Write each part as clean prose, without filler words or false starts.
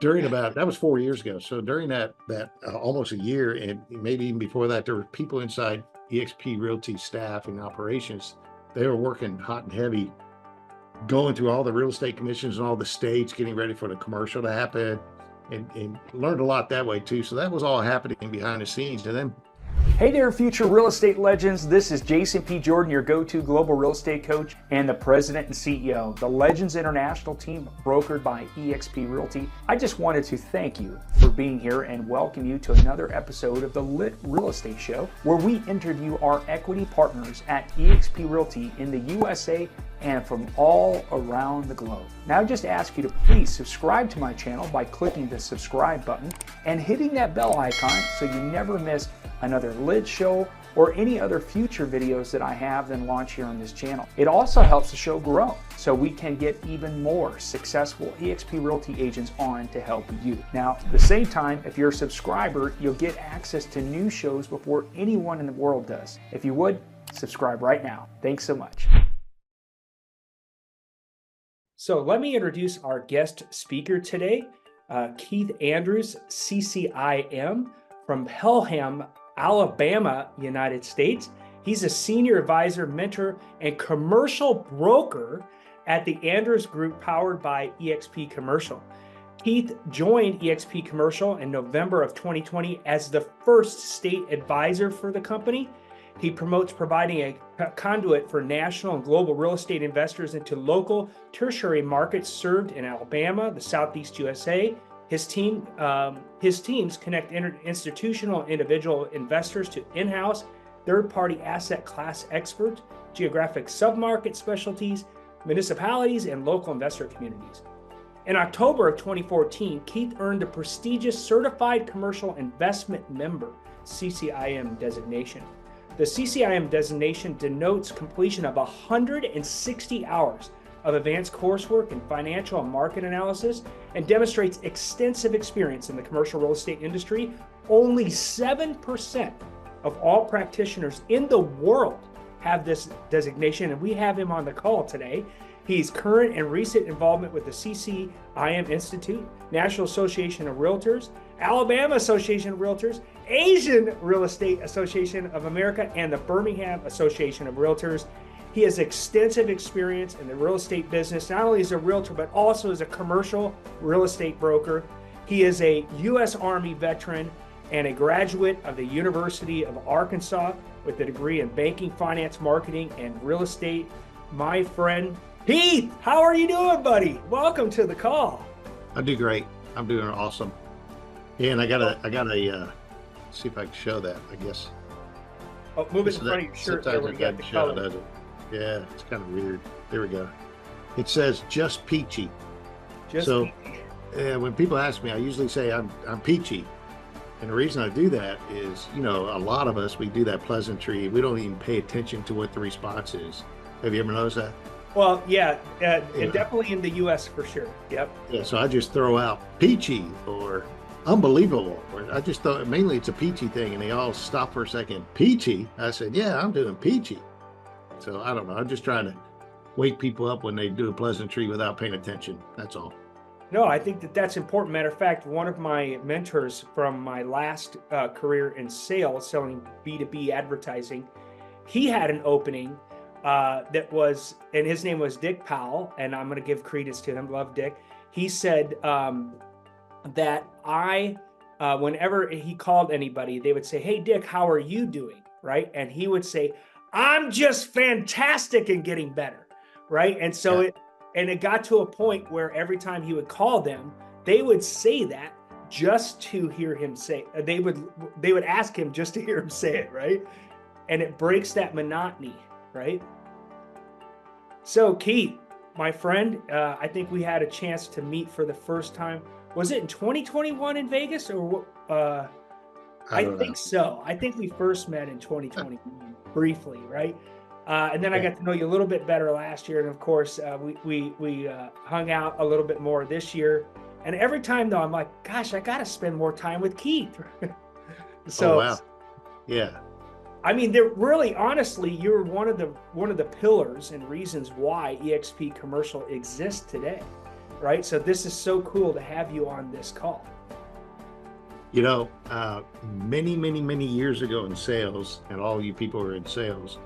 during about, that was 4 years ago. So during that almost a year, and maybe even before that, there were people inside eXp Realty staff and operations. They were working hot and heavy, going through all the real estate commissions and all the states, getting ready for the commercial to happen, and learned a lot that way too. So that was all happening behind the scenes. And then, hey there, future real estate legends. This is Jason P. Jordan, your go-to global real estate coach and the president and CEO, the Legends International team brokered by eXp Realty. I just wanted to thank you for being here and welcome you to another episode of the Lit Real Estate Show, where we interview our equity partners at eXp Realty in the USA and from all around the globe. Now I just ask you to please subscribe to my channel by clicking the subscribe button and hitting that bell icon so you never miss another Lit show or any other future videos that I have then launch here on this channel. It also helps the show grow so we can get even more successful eXp Realty agents on to help you. Now, at the same time, if you're a subscriber, you'll get access to new shows before anyone in the world does. If you would, subscribe right now. Thanks so much. So let me introduce our guest speaker today, Keith Andrews, CCIM from Pelham, Alabama, United States. He's a senior advisor, mentor, and commercial broker at the Andrews Group powered by eXp Commercial. Keith joined eXp Commercial in November of 2020 as the first state advisor for the company. He promotes providing a conduit for national and global real estate investors into local tertiary markets served in Alabama, the Southeast USA. His teams connect institutional and individual investors to in-house, third-party asset class experts, geographic submarket specialties, municipalities, and local investor communities. In October of 2014, Keith earned the prestigious Certified Commercial Investment Member, CCIM designation. The CCIM designation denotes completion of 160 hours of advanced coursework in financial and market analysis and demonstrates extensive experience in the commercial real estate industry. Only 7% of all practitioners in the world have this designation, and we have him on the call today. He's current and recent involvement with the CCIM Institute, National Association of Realtors, Alabama Association of Realtors, Asian Real Estate Association of America, and the Birmingham Association of Realtors. He has extensive experience in the real estate business, not only as a realtor, but also as a commercial real estate broker. He is a U.S. Army veteran and a graduate of the University of Arkansas with a degree in banking, finance, marketing, and real estate. My friend, Keith, how are you doing, buddy? Welcome to the call. I do great. I'm doing awesome. Yeah, and I gotta see if I can show that, I guess. Oh, move it in front of your shirt. There we got the color. Does it? Yeah, it's kind of weird. There we go. It says just Peachy. Peachy. When people ask me, I usually say I'm Peachy. And the reason I do that is, a lot of us, we do that pleasantry. We don't even pay attention to what the response is. Have you ever noticed that? Well, yeah, and definitely in the U.S. for sure. Yep. Yeah, so I just throw out Peachy or unbelievable. Or I just thought mainly it's a Peachy thing, and they all stop for a second. Peachy? I said, yeah, I'm doing Peachy. So I don't know. I'm just trying to wake people up when they do a pleasantry without paying attention. That's all. No, I think that's important. Matter of fact, one of my mentors from my last career in sales, selling B2B advertising, he had an opening that was, and his name was Dick Powell, and I'm going to give credence to him. Love Dick. He said that whenever he called anybody, they would say, "Hey, Dick, how are you doing?" Right? And he would say, "I'm just fantastic and getting better." Right? And so it got to a point where every time he would call them, they would say that just to hear him say. They would ask him just to hear him say it, right? And it breaks that monotony, right? So Keith, my friend, I think we had a chance to meet for the first time. Was it in 2021 in Vegas or what? I think so. I think we first met in 2021 briefly, right? And then I got to know you a little bit better last year, and of course, we hung out a little bit more this year. And every time though, I'm like, gosh, I got to spend more time with Keith. So, oh, wow. Yeah. I mean, they're really, honestly, you're one of the pillars and reasons why eXp Commercial exists today. right? So this is so cool to have you on this call. You know, many years ago in sales, and all you people who are in sales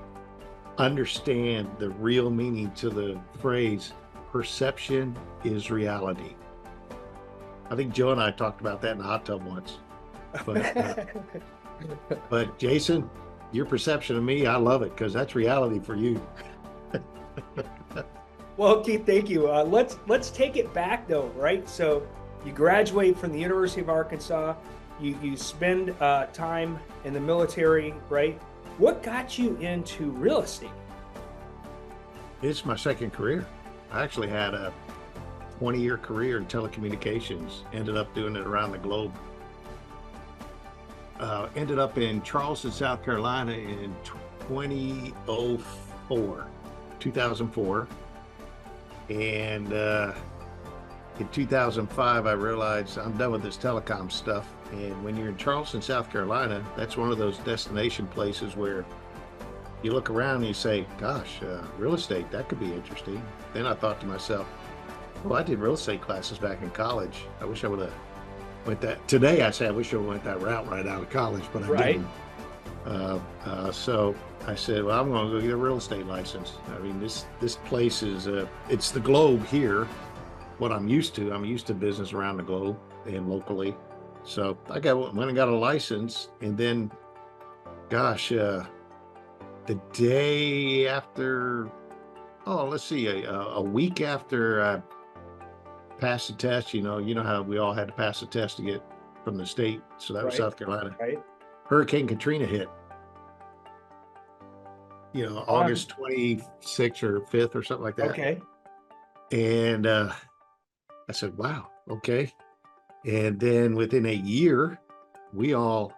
understand the real meaning to the phrase, perception is reality. I think Joe and I talked about that in the hot tub once. But Jason, your perception of me, I love it because that's reality for you. Well, Keith, thank you. Let's take it back though, right? So you graduate from the University of Arkansas, you spend time in the military, right? What got you into real estate? It's my second career. I actually had a 20-year career in telecommunications, ended up doing it around the globe. Ended up in Charleston, South Carolina in 2004. And in 2005, I realized I'm done with this telecom stuff. And when you're in Charleston, South Carolina, that's one of those destination places where you look around and you say, gosh, real estate, that could be interesting. Then I thought to myself, well, I did real estate classes back in college. I wish I would have went that. Today, I say I wish I went that route right out of college, but I didn't. So I said, well, I'm going to go get a real estate license. I mean, this place is, it's the globe here. What I'm used to business around the globe and locally. So I went and got a license, and then, gosh, the day after, a week after I passed the test, you know how we all had to pass the test to get from the state. So that was South Carolina. Right. Hurricane Katrina hit. August 26th or 5th or something like that. Okay. And I said, wow, okay. And then within a year, we all,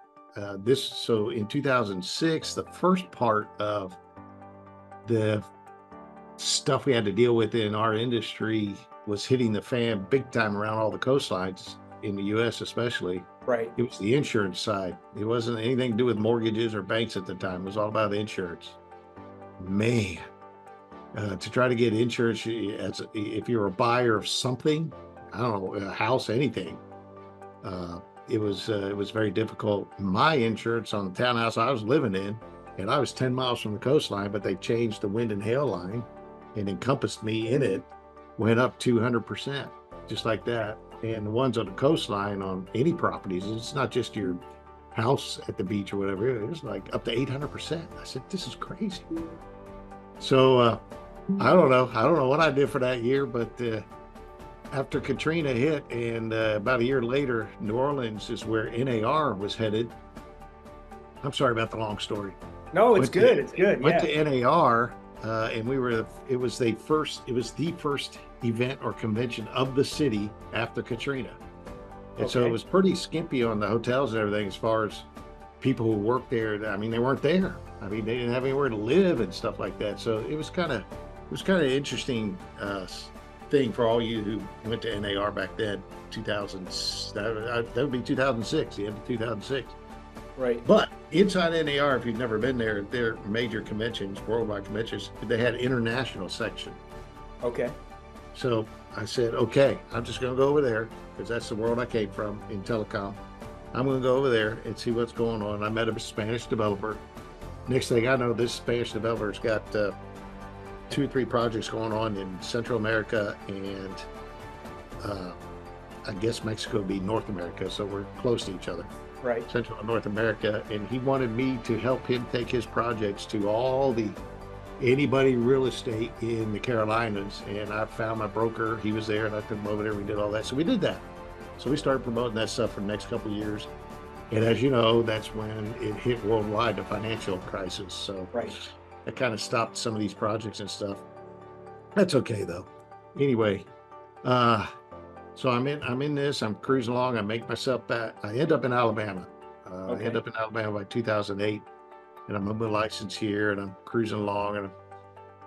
so in 2006, the first part of the stuff we had to deal with in our industry was hitting the fan big time around all the coastlines in the US especially. Right. It was the insurance side. It wasn't anything to do with mortgages or banks at the time. It was all about insurance. Man, to try to get insurance, if you're a buyer of something, I don't know, a house, anything, it was very difficult. My insurance on the townhouse I was living in, and I was 10 miles from the coastline, but they changed the wind and hail line and encompassed me in it, went up 200%, just like that. And the ones on the coastline on any properties, it's not just your house at the beach or whatever, it was like up to 800%. I said, this is crazy. So I don't know what I did for that year, but after Katrina hit, and about a year later, New Orleans is where NAR was headed. I'm sorry about the long story. No, it's good. It's good. Went to NAR, and it was the first event or convention of the city after Katrina. And so it was pretty skimpy on the hotels and everything as far as people who worked there. I mean, they weren't there. I mean, they didn't have anywhere to live and stuff like that. So it was kind of interesting thing for all you who went to NAR back then. That would be 2006, the end of 2006. Right. But inside NAR, if you've never been there, their major conventions, worldwide conventions, they had international section. Okay. So I said, okay, I'm just going to go over there because that's the world I came from in telecom. I'm going to go over there and see what's going on. I met a Spanish developer. Next thing I know, this Spanish developer's got 2 or 3 projects going on in Central America, and I guess Mexico would be North America, so we're close to each other. Right. Central and North America, and he wanted me to help him take his projects to anybody real estate in the Carolinas. And I found my broker. He was there, and I took him over there. We did all that. So we did that. So we started promoting that stuff for the next couple of years. And as you know, that's when it hit worldwide, the financial crisis. So that kind of stopped some of these projects and stuff. That's okay though. Anyway, so I'm in this. I'm cruising along. I make myself back. I end up in Alabama. I end up in Alabama by 2008, and I'm on my license here, and I'm cruising along, and I'm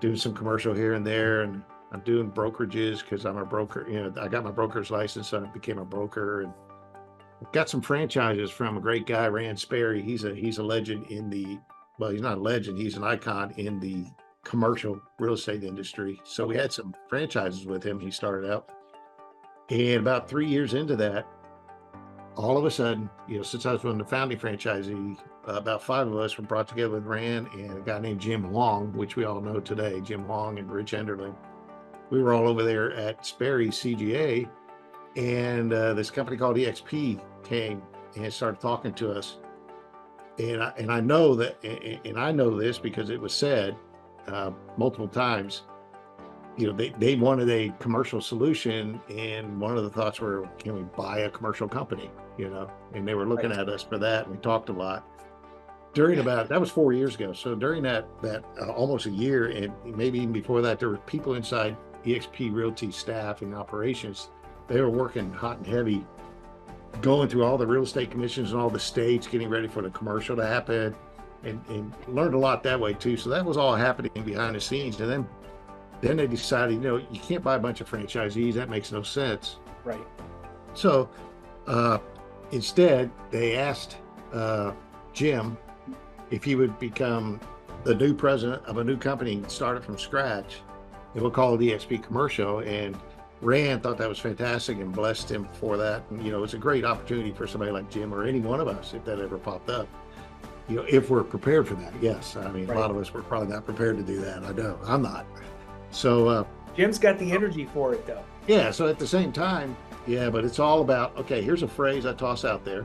doing some commercial here and there, and I'm doing brokerages because I'm a broker. I got my broker's license, so I became a broker, and got some franchises from a great guy, Rand Sperry. He's a legend he's not a legend. He's an icon in the commercial real estate industry. So we had some franchises with him. He started out. And about 3 years into that, all of a sudden, since I was one of the founding franchisee, about 5 of us were brought together with Rand and a guy named Jim Huang, which we all know today, Jim Huang and Rich Enderlin. We were all over there at Sperry's CGA, and this company called eXp came and started talking to us. And I know that, and I know this because it was said multiple times. They wanted a commercial solution, and one of the thoughts were, can we buy a commercial company? And they were looking at us for that, and we talked a lot. That was 4 years ago. So during that almost a year, and maybe even before that, there were people inside eXp Realty staff and operations. They were working hot and heavy, going through all the real estate commissions and all the states, getting ready for the commercial to happen, and learned a lot that way too. So that was all happening behind the scenes. And then they decided, you can't buy a bunch of franchisees. That makes no sense. Right. So instead, they asked Jim if he would become the new president of a new company and start it from scratch. And we'll call it eXp Commercial. And Rand thought that was fantastic and blessed him for that. And, it's a great opportunity for somebody like Jim or any one of us, if that ever popped up, if we're prepared for that. Yes. I mean, right. A lot of us were probably not prepared to do that. I know I'm not. So Jim's got the energy for it though. Yeah. So at the same time, but it's all about, okay, here's a phrase I toss out there.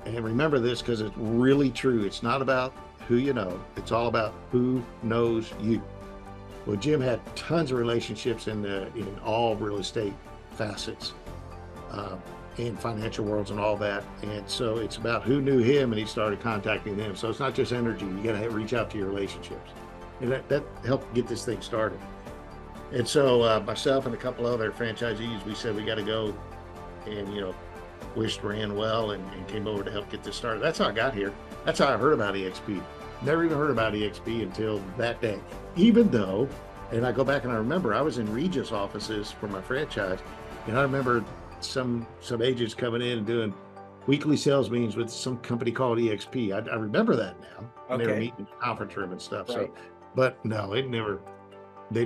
And remember this, because it's really true. It's not about who you know. It's all about who knows you. Well, Jim had tons of relationships in all real estate facets, and financial worlds and all that. And so it's about who knew him, and he started contacting them. So it's not just energy. You got to reach out to your relationships. And that helped get this thing started. And so myself and a couple other franchisees, we said we got to go and, wished Rand well and came over to help get this started. That's how I got here. That's how I heard about eXp. Never even heard about eXp until that day. Even though, and I go back and I remember I was in Regis offices for my franchise, and I remember some agents coming in and doing weekly sales meetings with some company called eXp. I remember that now. And they were meeting in the conference room and stuff. Right. So, but no, they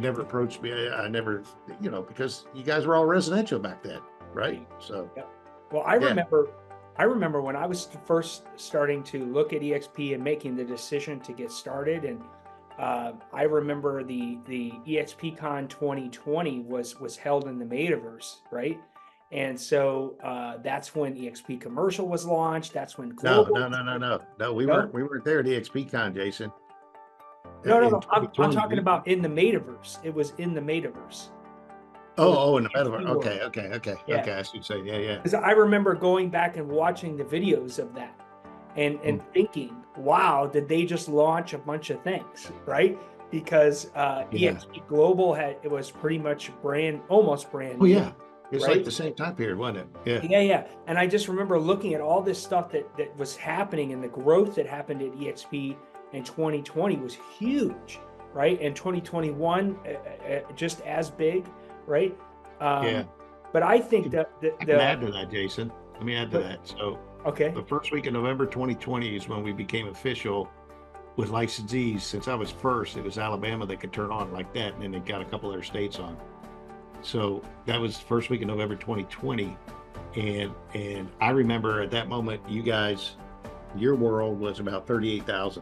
never approached me. I never, because you guys were all residential back then, right? So. Yep. Well, I remember when I was first starting to look at eXp and making the decision to get started, and I remember the eXpCon 2020 was held in the Metaverse, right? And so that's when eXp Commercial was launched. That's when Global. No. We weren't there at eXpCon, Jason. No. I'm talking about in the Metaverse. It was in the Metaverse. Oh, in the metaverse. Okay. Yeah. Okay, I should say, yeah. Because I remember going back and watching the videos of that, and thinking, wow, did they just launch a bunch of things, right? Because eXp Global it was pretty much almost brand new. Oh yeah, it's right? Like the same time period, wasn't it? Yeah. And I just remember looking at all this stuff that was happening, and the growth that happened at eXp in 2020 was huge, right? And 2021 just as big. Right. But I think that I can add to that, Jason. Let me add to that. So, the first week of November 2020 is when we became official with licensees. Since I was first, it was Alabama that could turn on like that, and then they got a couple other states on. So that was the first week of November 2020, and I remember at that moment, you guys, your world was about 38,000.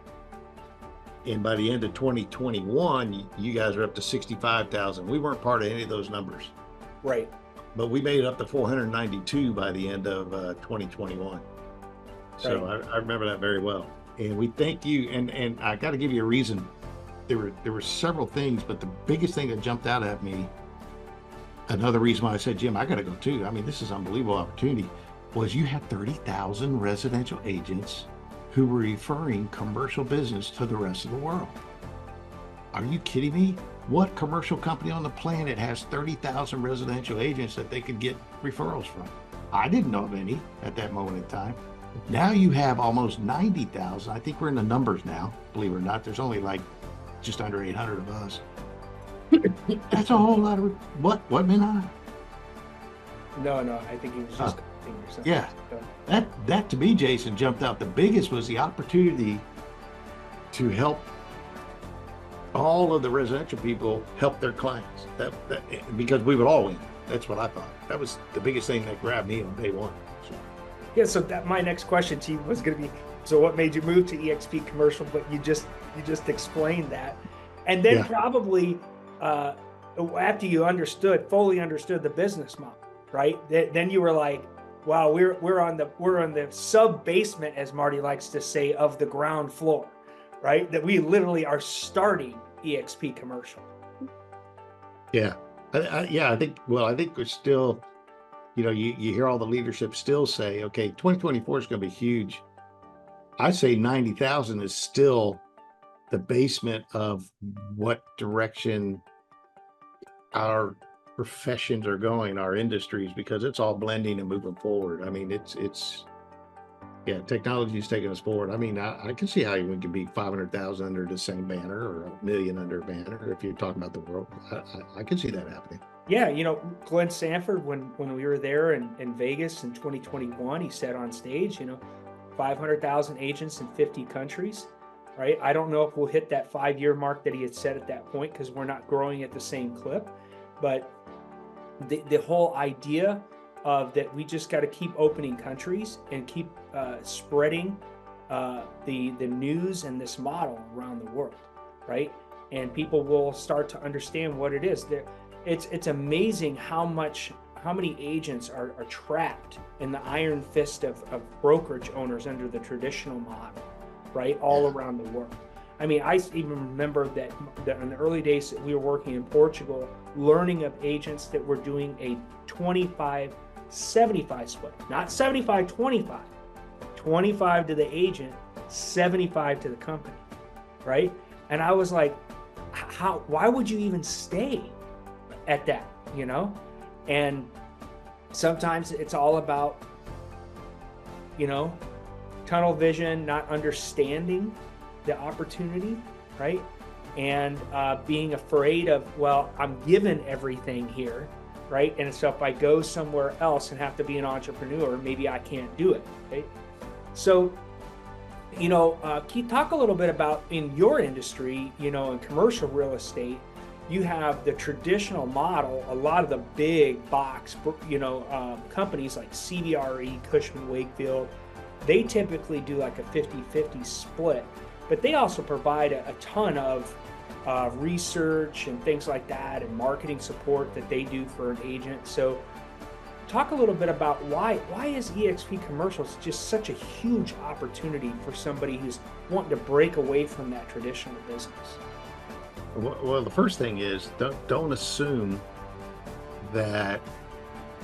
And by the end of 2021, you guys are up to 65,000. We weren't part of any of those numbers. Right. But we made it up to 492 by the end of 2021. So right. I remember that very well. And we thank you. And I got to give you a reason. There were several things, but the biggest thing that jumped out at me, another reason why I said, Jim, I got to go too. I mean, this is an unbelievable opportunity, was you had 30,000 residential agents who were referring commercial business to the rest of the world. Are you kidding me? What commercial company on the planet has 30,000 residential agents that they could get referrals from? I didn't know of any at that moment in time. Now you have almost 90,000. I think we're in the numbers now, believe it or not. There's only like just under 800 of us. That's a whole lot of, what meant I? No, I think he was just yeah. That to me, Jason, jumped out. The biggest was the opportunity to help all of the residential people help their clients. That because we would all win. That's what I thought. That was the biggest thing that grabbed me on day one. So, Yeah, so that my next question to you was going to be, so what made you move to eXp commercial? But you just explained that, and then yeah, probably after you fully understood the business model, right? Then you were like, wow, we're on the sub basement, as Marty likes to say, of the ground floor, right? That we literally are starting eXp commercial. yeah, I think. Well, I think we're still. You hear all the leadership still say, okay, 2024 is going to be huge. I say 90,000 is still the basement of what direction our professions are going, our industries, because it's all blending and moving forward. I mean, yeah, technology is taking us forward. I mean, I can see how we can be 500,000 under the same banner or a million under a banner if you're talking about the world. I can see that happening. Yeah, Glenn Sanford, when we were there in Vegas in 2021, he said on stage, 500,000 agents in 50 countries, right? I don't know if we'll hit that 5-year mark that he had said at that point, because we're not growing at the same clip. But the whole idea of that, we just got to keep opening countries and keep spreading the news and this model around the world, right? And people will start to understand what it is. It's amazing how many agents are trapped in the iron fist of brokerage owners under the traditional model, right? All around the world. I mean, I even remember that in the early days that we were working in Portugal, learning of agents that were doing a 25-75 split, not 75-25, 25 to the agent, 75 to the company, right? And I was like, why would you even stay at that, And sometimes it's all about, tunnel vision, not understanding the opportunity, right? And being afraid of, well, I'm given everything here, right? And so if I go somewhere else and have to be an entrepreneur, maybe I can't do it, right? So, Keith, talk a little bit about in your industry, in commercial real estate, you have the traditional model. A lot of the big box, companies like CBRE, Cushman Wakefield, they typically do like a 50-50 split, but they also provide a ton of research and things like that and marketing support that they do for an agent. So talk a little bit about why is eXp commercials just such a huge opportunity for somebody who's wanting to break away from that traditional business? Well, the first thing is don't assume that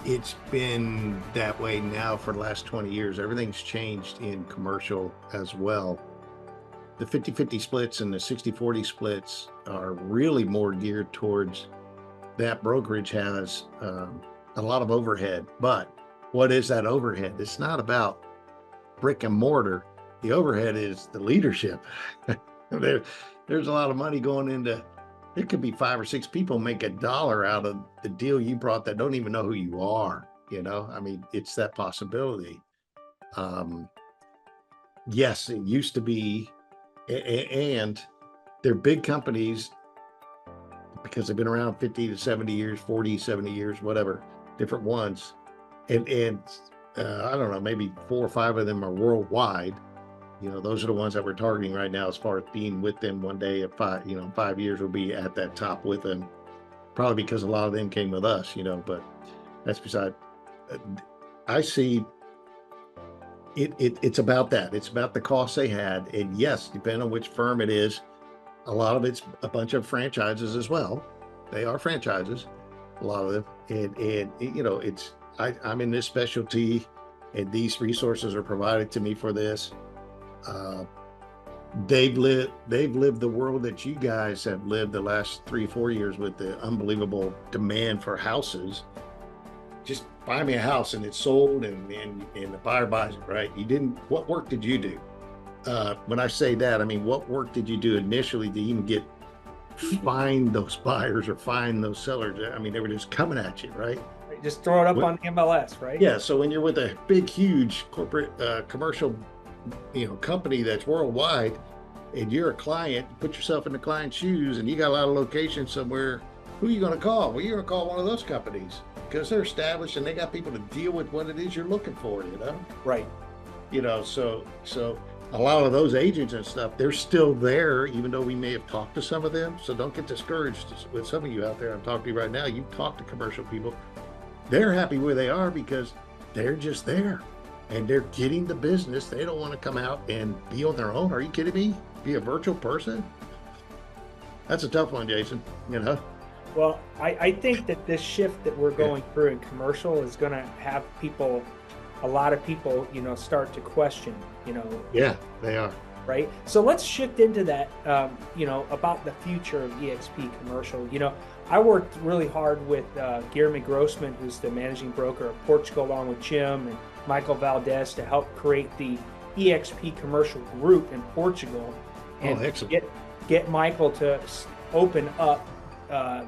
it's been that way now for the last 20 years. Everything's changed in commercial as well. The 50-50 splits and the 60-40 splits are really more geared towards that. Brokerage has a lot of overhead, but what is that overhead? It's not about brick and mortar. The overhead is the leadership. There's a lot of money going into, it could be 5 or 6 people make $1 out of the deal you brought that don't even know who you are. I mean, it's that possibility. Yes, it used to be, and they're big companies because they've been around 50 to 70 years, 40, 70 years, whatever, different ones. And I don't know, maybe 4 or 5 of them are worldwide. Those are the ones that we're targeting right now as far as being with them one day. At 5 years, we'll be at that top with them, probably because a lot of them came with us, but that's beside. I see it's about that. It's about the costs they had. And yes, depending on which firm it is, a lot of it's a bunch of franchises as well. They are franchises, a lot of them. And I'm in this specialty and these resources are provided to me for this. They've lived the world that you guys have lived the last 3-4 years with the unbelievable demand for houses. Just buy me a house and it's sold and the buyer buys it, right? What work did you do? When I say that, I mean, what work did you do initially to even find those buyers or find those sellers? I mean, they were just coming at you, right? Just throw it up on the MLS, right? Yeah. So when you're with a big, huge corporate commercial company that's worldwide and you're a client, put yourself in the client's shoes and you got a lot of locations somewhere, who are you going to call? Well, you're going to call one of those companies because they're established and they got people to deal with what it is you're looking for, you know? Right. So a lot of those agents and stuff, they're still there, even though we may have talked to some of them. So don't get discouraged with some of you out there. I'm talking to you right now. You talk to commercial people. They're happy where they are because they're just there and they're getting the business. They don't want to come out and be on their own. Are you kidding me? Be a virtual person? That's a tough one, Jason, you know? Well, I think that this shift that we're going through in commercial is going to have a lot of people, start to question, Yeah, they are. right? So let's shift into that, about the future of eXp commercial. I worked really hard with Guillermo Grossman, who's the managing broker of Portugal, along with Jim and Michael Valdez, to help create the eXp commercial group in Portugal, and get Michael to open up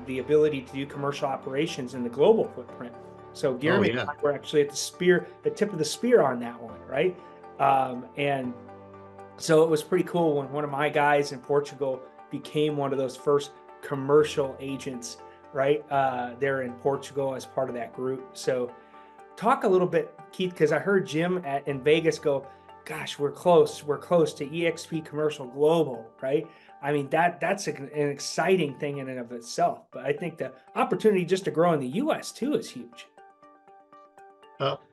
the ability to do commercial operations in the global footprint. So Guillermo and I were actually at the tip of the spear on that one, right? And so it was pretty cool when one of my guys in Portugal became one of those first commercial agents, right? There in Portugal as part of that group. So talk a little bit, Keith, because I heard Jim in Vegas go, gosh, we're close to eXp commercial global, right? I mean, that's an exciting thing in and of itself. But I think the opportunity just to grow in the US too is huge.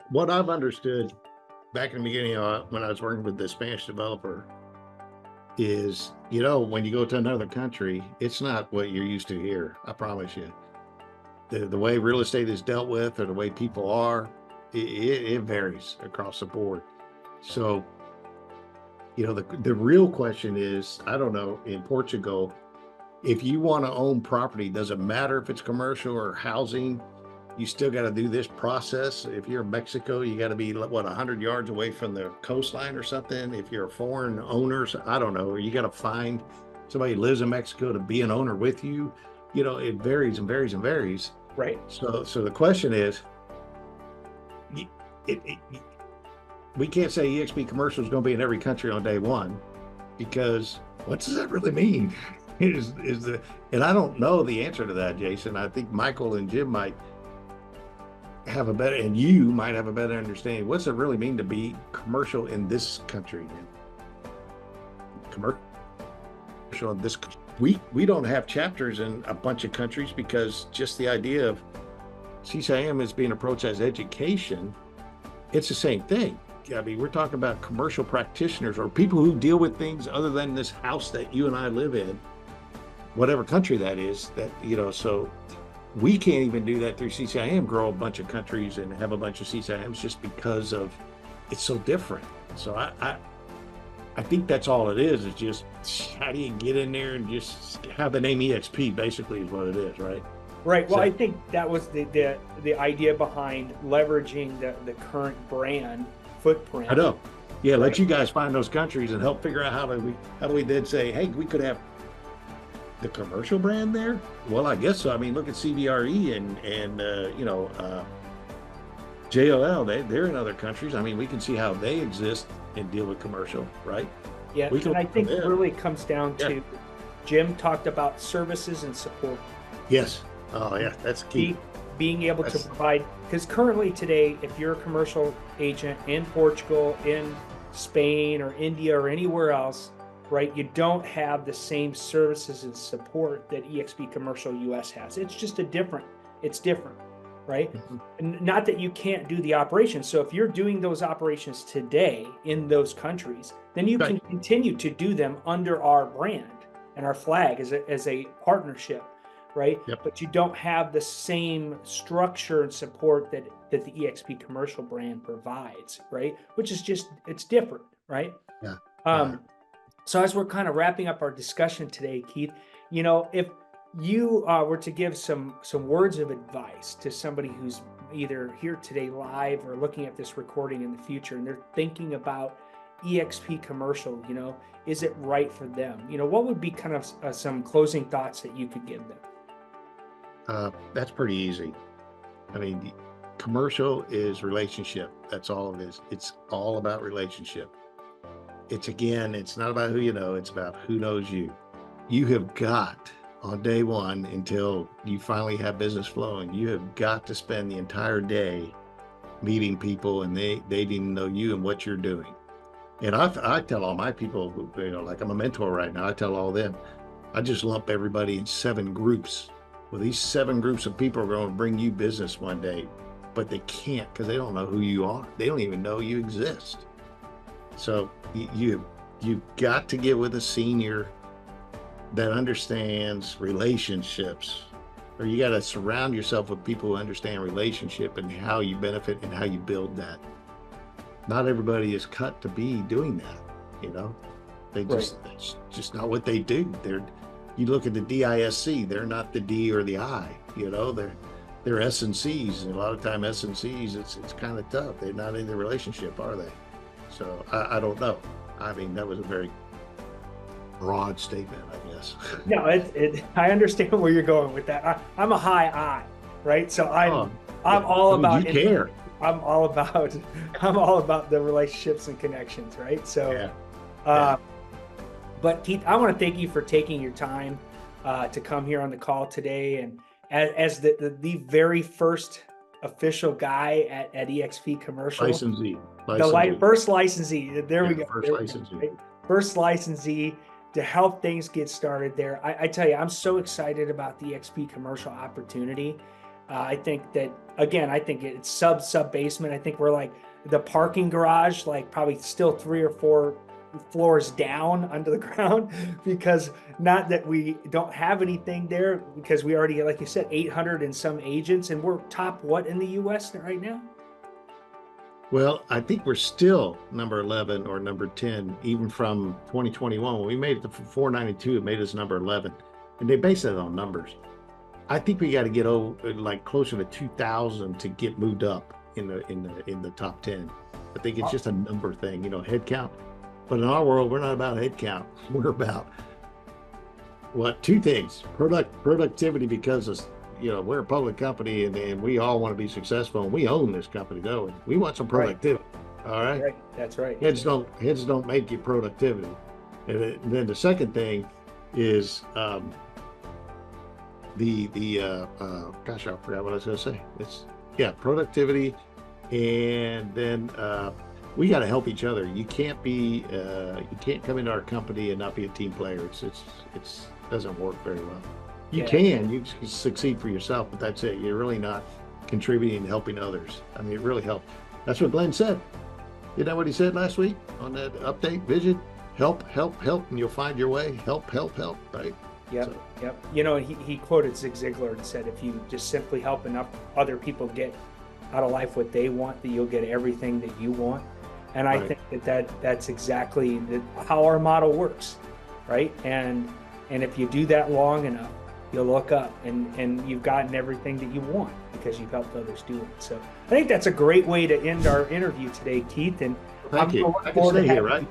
What I've understood back in the beginning when I was working with the Spanish developer is, when you go to another country, it's not what you're used to here. I promise you. The way real estate is dealt with or the way people are, it varies across the board. So, the real question is, I don't know, in Portugal, if you want to own property, does it matter if it's commercial or housing? You still got to do this process. If you're in Mexico, you got to be 100 yards away from the coastline or something. If you're a foreign owner, I don't know, or you got to find somebody who lives in Mexico to be an owner with you. It varies and varies and varies. Right. So the question is, we can't say eXp commercial is going to be in every country on day one, because what does that really mean? And I don't know the answer to that, Jason. I think Michael and Jim might have a better, and you might have a better understanding. What's it really mean to be commercial in this country? Commercial in this, we don't have chapters in a bunch of countries because just the idea of CCIM is being approached as education. It's the same thing. I mean, we're talking about commercial practitioners or people who deal with things other than this house that you and I live in, whatever country that is, so we can't even do that through CCIM, grow a bunch of countries and have a bunch of CCIMs just because of it's so different. So I think that's all it is just how do you get in there and just have the name eXp basically is what it is, right? Right. Well, I think that was the idea behind leveraging the current brand footprint. I know. Yeah, let you guys find those countries and help figure out how do we then say, hey, we could have the commercial brand there? Well, I guess so. I mean, look at CBRE and JOL. They're in other countries. I mean, we can see how they exist and deal with commercial, right? Yeah, and I think it really comes down to Jim talked about services and support. Yes. Oh, yeah, that's key. Being able to provide, because currently today, if you're a commercial agent in Portugal, in Spain, or India, or anywhere else, right, you don't have the same services and support that eXp Commercial US has. It's just it's different, right? Mm-hmm. And not that you can't do the operations. So if you're doing those operations today in those countries, then you can continue to do them under our brand and our flag as a partnership. Right. Yep. But you don't have the same structure and support that the eXp commercial brand provides. Right. Which is it's different. Right. Yeah. So as we're kind of wrapping up our discussion today, Keith, if you were to give some words of advice to somebody who's either here today live or looking at this recording in the future, and they're thinking about eXp commercial, is it right for them? What would be kind of some closing thoughts that you could give them? That's pretty easy. I mean, commercial is relationship. That's all it is. It's all about relationship. It's not about who you know, it's about who knows you. You have got on day one until you finally have business flowing. You have got to spend the entire day meeting people, and they didn't know you and what you're doing. And I tell all my people, like I'm a mentor right now, I tell all them, I just lump everybody in 7 groups. Well, these 7 groups of people are going to bring you business one day, but they can't because they don't know who you are. They don't even know you exist. So you've got to get with a senior that understands relationships, or you got to surround yourself with people who understand relationship and how you benefit and how you build that. Not everybody is cut to be doing that, They just, Right. it's just not what they do. You look at the DISC, they're not the D or the I, they're S and C's, and a lot of time S and C's, it's kind of tough. They're not in the relationship, are they? So I don't know. I mean, that was a very broad statement, I guess. No, I understand where you're going with that. I'm a high I, right? So I'm all about you care. I'm all about the relationships and connections, right? So, Yeah. But Keith, I want to thank you for taking your time to come here on the call today, and as the very first official guy at eXp Commercial, Licensee. first licensee. There we go. First licensee. Right? First licensee to help things get started there. I tell you, I'm so excited about the eXp Commercial opportunity. I think that, again, I think it's sub basement. I think we're like the parking garage, like probably still 3 or 4 floors down under the ground, because not that we don't have anything there, because we already, like you said, 800 and some agents, and we're top what in the US right now? Well, I think we're still number 11 or number 10, even from 2021. When we made it to 492, it made us number 11. And they base it on numbers. I think we got to get like closer to 2,000 to get moved up in the top 10. I think it's just a number thing, head count. But in our world, we're not about head count. We're about 2 things: productivity, because we're a public company, and we all want to be successful, and we own this company, though. We want some productivity. Right. All right. That's right. Heads don't make you productivity. And then the second thing is gosh, I forgot what I was going to say. It's productivity, and then we got to help each other. You can't come into our company and not be a team player. It's doesn't work very well. You can succeed for yourself, but that's it. You're really not contributing and helping others. I mean, it really helped. That's what Glenn said. Isn't that what he said last week on that update vision? Help, and you'll find your way. Help, right? Yep. He quoted Zig Ziglar and said, if you just simply help enough other people get out of life what they want, that you'll get everything that you want. And I think that's exactly how our model works, right? And if you do that long enough, you'll look up and you've gotten everything that you want because you've helped others do it. So I think that's a great way to end our interview today, Keith. And thank you. I can stay here, right?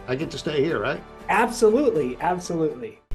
I get to stay here, right? Absolutely.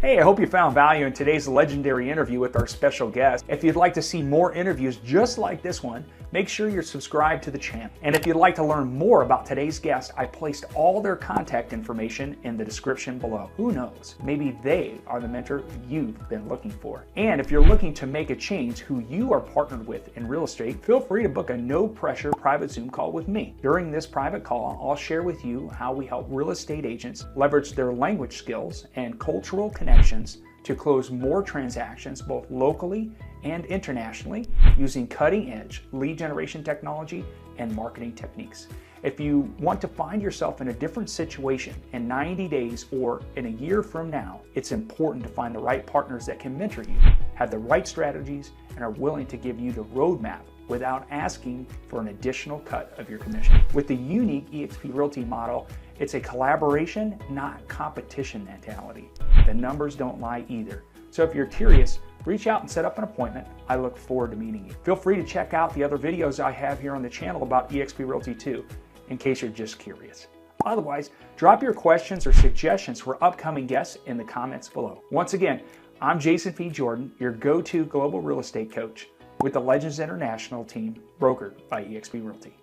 Hey, I hope you found value in today's legendary interview with our special guest. If you'd like to see more interviews just like this one, make sure you're subscribed to the channel. And if you'd like to learn more about today's guest, I placed all their contact information in the description below. Who knows? Maybe they are the mentor you've been looking for. And if you're looking to make a change who you are partnered with in real estate, feel free to book a no-pressure private Zoom call with me. During this private call, I'll share with you how we help real estate agents leverage their language skills and cultural connections to close more transactions both locally and internationally using cutting-edge lead generation technology and marketing techniques. If you want to find yourself in a different situation in 90 days or in a year from now, it's important to find the right partners that can mentor you, have the right strategies, and are willing to give you the roadmap without asking for an additional cut of your commission. With the unique eXp Realty model, it's a collaboration, not competition mentality. The numbers don't lie either. So if you're curious, reach out and set up an appointment. I look forward to meeting you. Feel free to check out the other videos I have here on the channel about eXp Realty too, in case you're just curious. Otherwise, drop your questions or suggestions for upcoming guests in the comments below. Once again, I'm Jason P. Jordan, your go-to global real estate coach with the Legends International team, brokered by eXp Realty.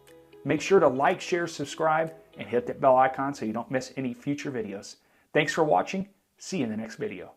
Make sure to like, share, subscribe, and hit that bell icon so you don't miss any future videos. Thanks for watching. See you in the next video.